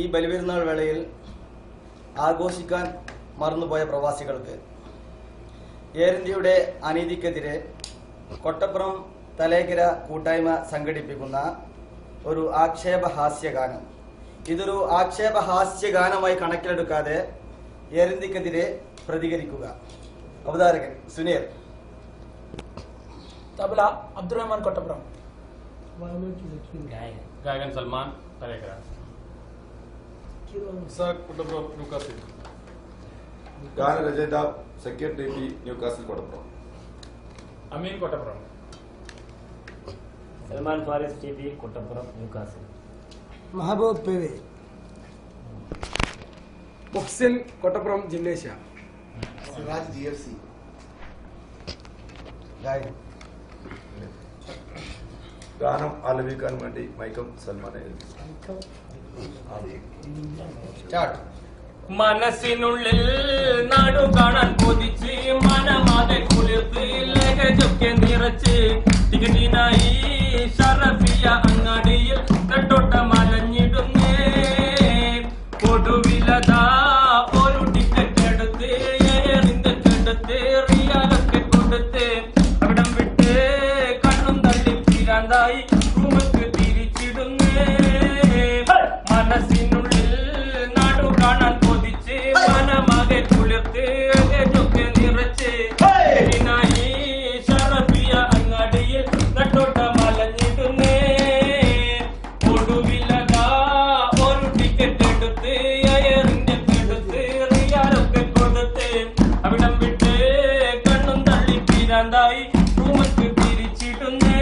ഈ ബലിപെരുന്നാൾ വേളയിൽ ആഘോഷിക്കാൻ മറന്നുപോയ പ്രവാസികൾക്ക് എയർ ഇന്ത്യയുടെ അനീതിക്കെതിരെ കൊട്ടപ്പുറം തലേക്കര കൂട്ടായ്മ സംഘടിപ്പിക്കുന്ന ഒരു ആക്ഷേപഹാസ്യഗാനം. ഇതൊരു ആക്ഷേപഹാസ്യഗാനമായി കണക്കിലെടുക്കാതെ എയർ ഇന്ത്യക്കെതിരെ പ്രതികരിക്കുക. അവതാരകൻ സുനീർ. തബല അബ്ദുറഹ്മാൻ കൊട്ടപ്പുറം. ഗായകൻ സൽമാൻ തലേക്കര. ഗാനരചയിതാവ് secretary P Newcastle Kottappuram. Ameen Kottappuram. Salman Faris T P Kottappuram Newcastle. Mahboob P V. Muhsin Kottappuram ജില്ലേശ. സിറാജ് GFC. ഗായകൻ ഗാനം ആലപിക്കാൻ വേണ്ടി മൈക്കം സൽമാനെ. മനസ്സിനുള്ളിൽ നാടു കാണാൻ കൊതിച്ച് മനമാകെ കുളിർത്ത് ലഹജൊക്കെ നിറച്ച് ടിക്കറ്റിനായി ഷറഫിയ അങ്ങാടിയിൽ കട്ടോട്ട മലഞ്ഞിടുന്നേ. കൊടുവിലതാ ഒരു ടിക്കറ്റ് എടുത്ത് എയറിന്റെ കെടുത്ത് റിയാലൊക്കെ കൊടുത്ത് അവിടം വിട്ട് കണ്ണും തള്ളി പിരാന്തായി റൂമക്ക് തിരിച്ചിടുന്നേ. മനസ്സിനുള്ളിൽ നാടു കാണാൻ കൊതിച്ച് മനമാകെ കുളിർത്ത് ലഹജൊക്കെ നിറച്ച് ടിക്കറ്റിനായി ഷറഫിയ അങ്ങാടിയിൽ കട്ടോട്ട മലഞ്ഞിടുന്നേ. കൊടുവിലതാ ഒരു ടിക്കറ്റ് എടുത്ത് എയറിന്റെ കെടുത്ത് റിയാലൊക്കെ കൊടുത്ത് അവിടം വിട്ട് കണ്ണും തള്ളി പിരാന്തായി റൂമക്ക് തിരിച്ചിടുന്നേ.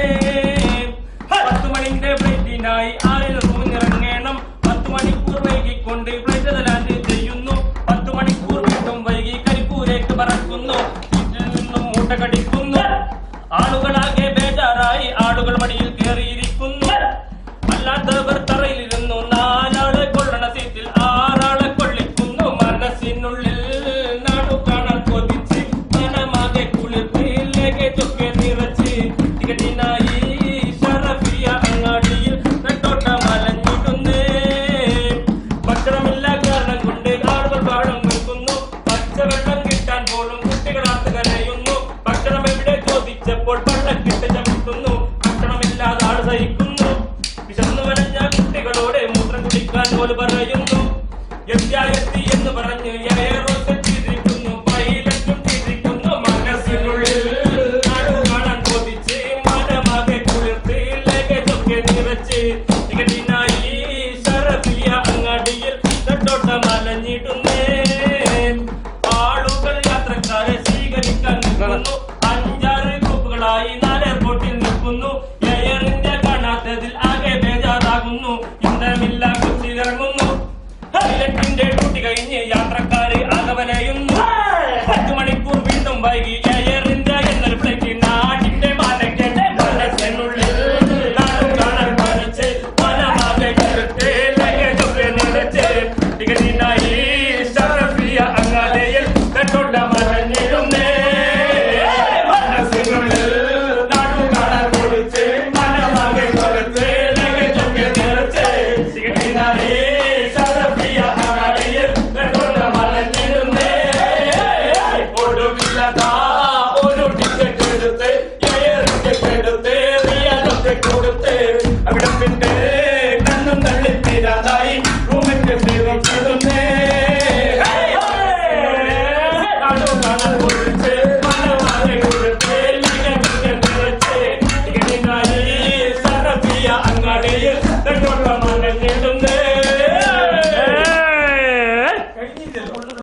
10 മണിന്റെ ഫ്ലൈറ്റിനായി 6 റൂമിറങ്ങണം. 10 മണിക്കൂർ വൈകിക്കൊണ്ട് ഫ്ലൈറ്റ് ലാൻഡ് ചെയ്യുന്നു. 10 മണിക്കൂർ വീണ്ടും വൈകി കരിപ്പൂരേക്ക് പറക്കുന്നു. സീറ്റിൽ നിന്നും മൂട്ട കടിക്കുന്നു. ആളുകളാകെ ബേജാറായി ആളുകൾ വടിയിൽ കയറിയിരിക്കുന്നു. അല്ലാത്തവർ തറയിലിരുന്നു. 4 ആളെ കൊള്ളണ സീറ്റിൽ 6 ആളെ കൊള്ളിക്കുന്നു. മനസ്സിനുള്ളിൽ നാടു കാണാൻ കൊതിച്ച് മനമാകെ കുളിർത്ത് ലഗേജൊക്കെ നിറച്ച് ടിക്കറ്റിനായി ഷറഫിയ അങ്ങാടിയിൽ നെട്ടോട്ട മലഞ്ഞിടുന്നേ. ഭക്ഷണമില്ല കാരണം കൊണ്ട് ആളുകൾ പാടം നിൽക്കുന്നു. പച്ചവെള്ളം കിട്ടാൻ പോലും കുട്ടികളാത്ത് കരയുന്നു. ഭക്ഷണം എവിടെ ചോദിച്ചപ്പോൾ പള്ളക്കിട്ട് ചവിട്ടുന്നു. ഭക്ഷണമില്ലാതെ ആൾ സഹിക്കുന്നു. വിശന്നു വരഞ്ഞ കുട്ടികളോട് മൂത്രം കുടിക്കാൻ പോലും പറയുന്നു. എത്തി എന്ന് പറഞ്ഞ് എയറോസ് ചിരിക്കുന്നു. പൈലറ്റും ചിരിക്കുന്നു. മനസ്സിനുള്ളിൽ നാടു കാണാൻ കൊതിച്ച് മനമാകെ കുളിർത്ത് ലഗേജൊക്കെ നിറച്ച് ടിക്കറ്റിനായി ഷറഫിയ അങ്ങാടിയിൽ നെട്ടോട്ട മലഞ്ഞിടുന്നേ. ആളുകൾ യാത്രക്കാരെ സ്വീകരിക്കാൻ നിൽക്കുന്നു. 5-6 ഗ്രൂപ്പുകളായി 4 എയർപോർട്ടിൽ നിൽക്കുന്നു. എയർ ഇന്ത്യ കാണാത്തതിൽ ആകെ ബേജാറാകുന്നു. ഇന്ധനമില്ല